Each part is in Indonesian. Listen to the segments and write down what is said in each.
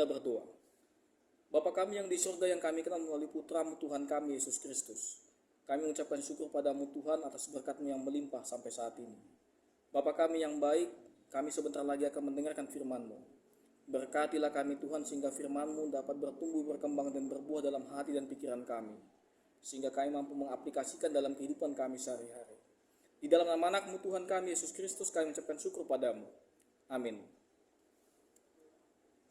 Kita berdoa. Bapa kami yang di surga, yang kami kenal melalui Putra-Mu Tuhan kami Yesus Kristus, kami mengucapkan syukur padamu Tuhan atas berkat-Mu yang melimpah sampai saat ini. Bapa kami yang baik, kami sebentar lagi akan mendengarkan firman-Mu. Berkatilah kami Tuhan sehingga firman-Mu dapat bertumbuh, berkembang dan berbuah dalam hati dan pikiran kami, sehingga kami mampu mengaplikasikan dalam kehidupan kami sehari-hari. Di dalam nama anak-Mu Tuhan kami Yesus Kristus kami mengucapkan syukur padamu. Amin.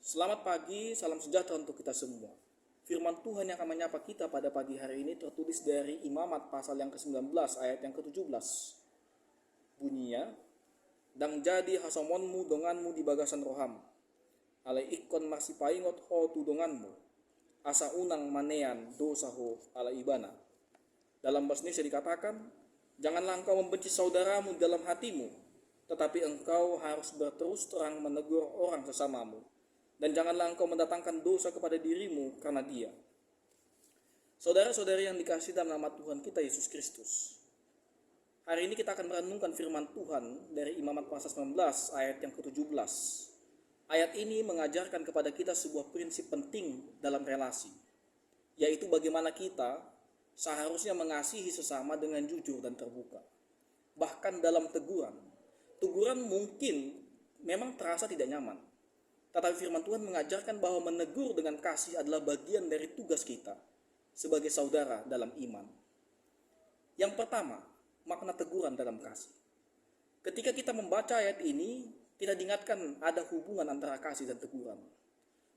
Selamat pagi, salam sejahtera untuk kita semua. Firman Tuhan yang akan menyapa kita pada pagi hari ini tertulis dari Imamat pasal yang ke-19 ayat yang ke-17. Bunyinya, "Dang jadi hasomonmu donganmu di bagasan roham, alai ikon marsipaingot ho tu donganmu, asa unang manean dosa ho ala ibana." Dalam bahasa Indonesia dikatakan, janganlah engkau membenci saudaramu dalam hatimu, tetapi engkau harus berterus terang menegur orang sesamamu. Dan janganlah engkau mendatangkan dosa kepada dirimu karena dia. Saudara-saudari yang dikasihi dalam nama Tuhan kita Yesus Kristus, hari ini kita akan merenungkan firman Tuhan dari Imamat pasal 19 ayat yang ke-17. Ayat ini mengajarkan kepada kita sebuah prinsip penting dalam relasi, yaitu bagaimana kita seharusnya mengasihi sesama dengan jujur dan terbuka. Bahkan dalam teguran mungkin memang terasa tidak nyaman. Tetapi firman Tuhan mengajarkan bahwa menegur dengan kasih adalah bagian dari tugas kita sebagai saudara dalam iman. Yang pertama, makna teguran dalam kasih. Ketika kita membaca ayat ini, kita diingatkan ada hubungan antara kasih dan teguran.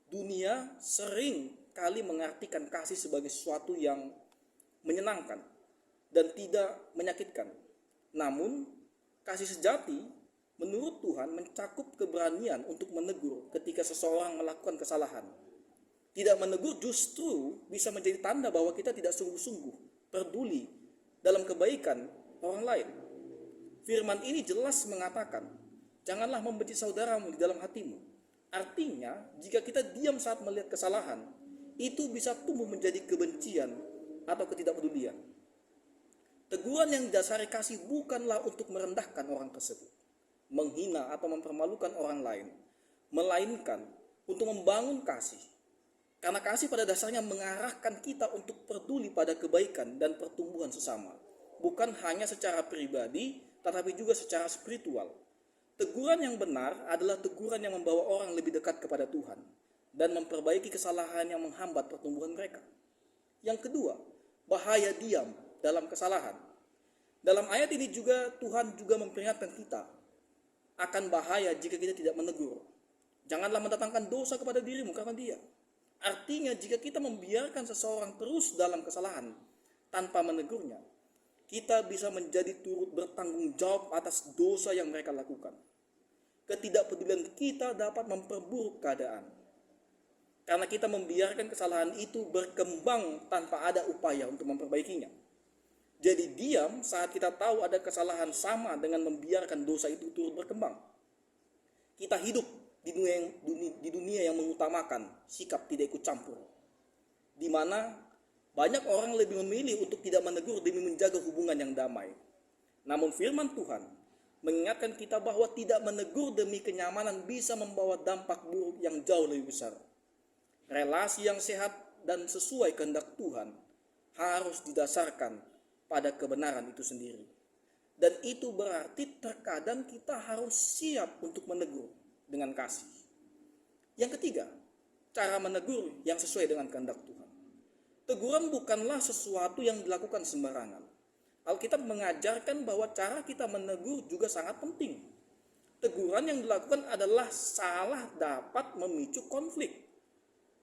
Dunia sering kali mengartikan kasih sebagai sesuatu yang menyenangkan dan tidak menyakitkan. Namun, kasih sejati menurut Tuhan mencakup keberanian untuk menegur ketika seseorang melakukan kesalahan. Tidak menegur justru bisa menjadi tanda bahwa kita tidak sungguh-sungguh peduli dalam kebaikan orang lain. Firman ini jelas mengatakan, janganlah membenci saudaramu di dalam hatimu. Artinya, jika kita diam saat melihat kesalahan, itu bisa tumbuh menjadi kebencian atau ketidakpedulian. Teguran yang didasari kasih bukanlah untuk merendahkan orang tersebut, menghina atau mempermalukan orang lain, melainkan untuk membangun kasih. Karena kasih pada dasarnya mengarahkan kita untuk peduli pada kebaikan dan pertumbuhan sesama, bukan hanya secara pribadi, tetapi juga secara spiritual. Teguran yang benar adalah teguran yang membawa orang lebih dekat kepada Tuhan dan memperbaiki kesalahan yang menghambat pertumbuhan mereka. Yang kedua, bahaya diam dalam kesalahan. Dalam ayat ini juga Tuhan juga memperingatkan kita akan bahaya jika kita tidak menegur. Janganlah mendatangkan dosa kepada dirimu karena dia. Artinya jika kita membiarkan seseorang terus dalam kesalahan tanpa menegurnya, kita bisa menjadi turut bertanggung jawab atas dosa yang mereka lakukan. Ketidakpedulian kita dapat memperburuk keadaan, karena kita membiarkan kesalahan itu berkembang tanpa ada upaya untuk memperbaikinya. Jadi diam saat kita tahu ada kesalahan sama dengan membiarkan dosa itu turut berkembang. Kita hidup di dunia yang mengutamakan sikap tidak ikut campur, di mana banyak orang lebih memilih untuk tidak menegur demi menjaga hubungan yang damai. Namun firman Tuhan mengingatkan kita bahwa tidak menegur demi kenyamanan bisa membawa dampak buruk yang jauh lebih besar. Relasi yang sehat dan sesuai kehendak Tuhan harus didasarkan pada kebenaran itu sendiri. Dan itu berarti terkadang kita harus siap untuk menegur dengan kasih. Yang ketiga, cara menegur yang sesuai dengan kehendak Tuhan. Teguran bukanlah sesuatu yang dilakukan sembarangan. Alkitab mengajarkan bahwa cara kita menegur juga sangat penting. Teguran yang dilakukan adalah salah dapat memicu konflik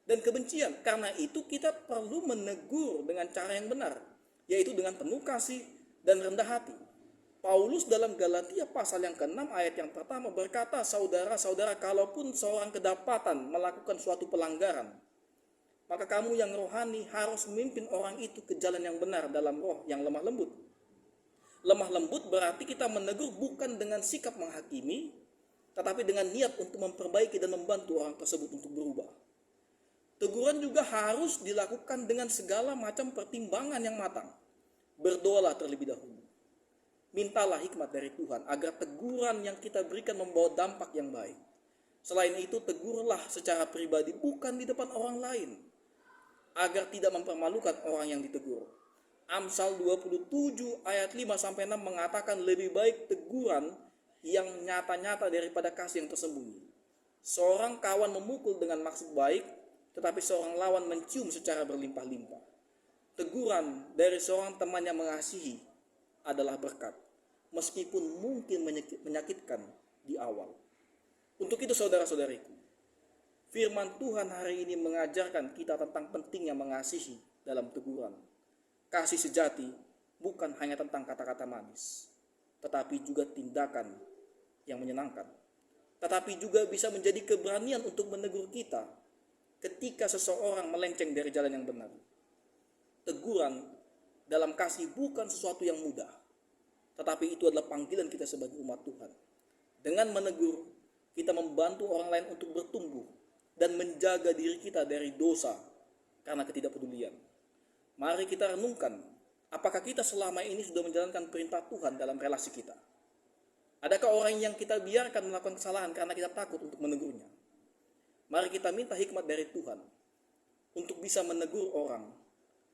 dan kebencian. Karena itu kita perlu menegur dengan cara yang benar, yaitu dengan penuh kasih dan rendah hati. Paulus dalam Galatia pasal yang ke-6 ayat yang pertama berkata, saudara-saudara, kalaupun seorang kedapatan melakukan suatu pelanggaran, maka kamu yang rohani harus memimpin orang itu ke jalan yang benar dalam roh yang lemah lembut. Lemah lembut berarti kita menegur bukan dengan sikap menghakimi, tetapi dengan niat untuk memperbaiki dan membantu orang tersebut untuk berubah. Teguran juga harus dilakukan dengan segala macam pertimbangan yang matang. Berdoalah terlebih dahulu. Mintalah hikmat dari Tuhan agar teguran yang kita berikan membawa dampak yang baik. Selain itu, tegurlah secara pribadi, bukan di depan orang lain, agar tidak mempermalukan orang yang ditegur. Amsal 27 ayat 5-6 mengatakan lebih baik teguran yang nyata-nyata daripada kasih yang tersembunyi. Seorang kawan memukul dengan maksud baik, tetapi seorang lawan mencium secara berlimpah-limpah. Teguran dari seorang teman yang mengasihi adalah berkat, meskipun mungkin menyakitkan di awal. Untuk itu saudara-saudariku, firman Tuhan hari ini mengajarkan kita tentang pentingnya mengasihi dalam teguran. Kasih sejati bukan hanya tentang kata-kata manis, tetapi juga tindakan yang menyenangkan. Tetapi juga bisa menjadi keberanian untuk menegur kita ketika seseorang melenceng dari jalan yang benar. Teguran dalam kasih bukan sesuatu yang mudah, tetapi itu adalah panggilan kita sebagai umat Tuhan. Dengan menegur, kita membantu orang lain untuk bertumbuh dan menjaga diri kita dari dosa karena ketidakpedulian. Mari kita renungkan, apakah kita selama ini sudah menjalankan perintah Tuhan dalam relasi kita? Adakah orang yang kita biarkan melakukan kesalahan karena kita takut untuk menegurnya? Mari kita minta hikmat dari Tuhan untuk bisa menegur orang,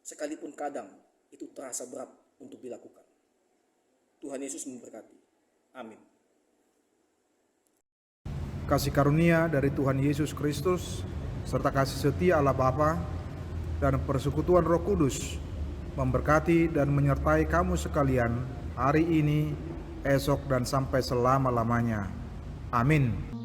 sekalipun kadang itu terasa berat untuk dilakukan. Tuhan Yesus memberkati. Amin. Kasih karunia dari Tuhan Yesus Kristus, serta kasih setia Allah Bapa dan persekutuan Roh Kudus memberkati dan menyertai kamu sekalian hari ini, esok, dan sampai selama-lamanya. Amin.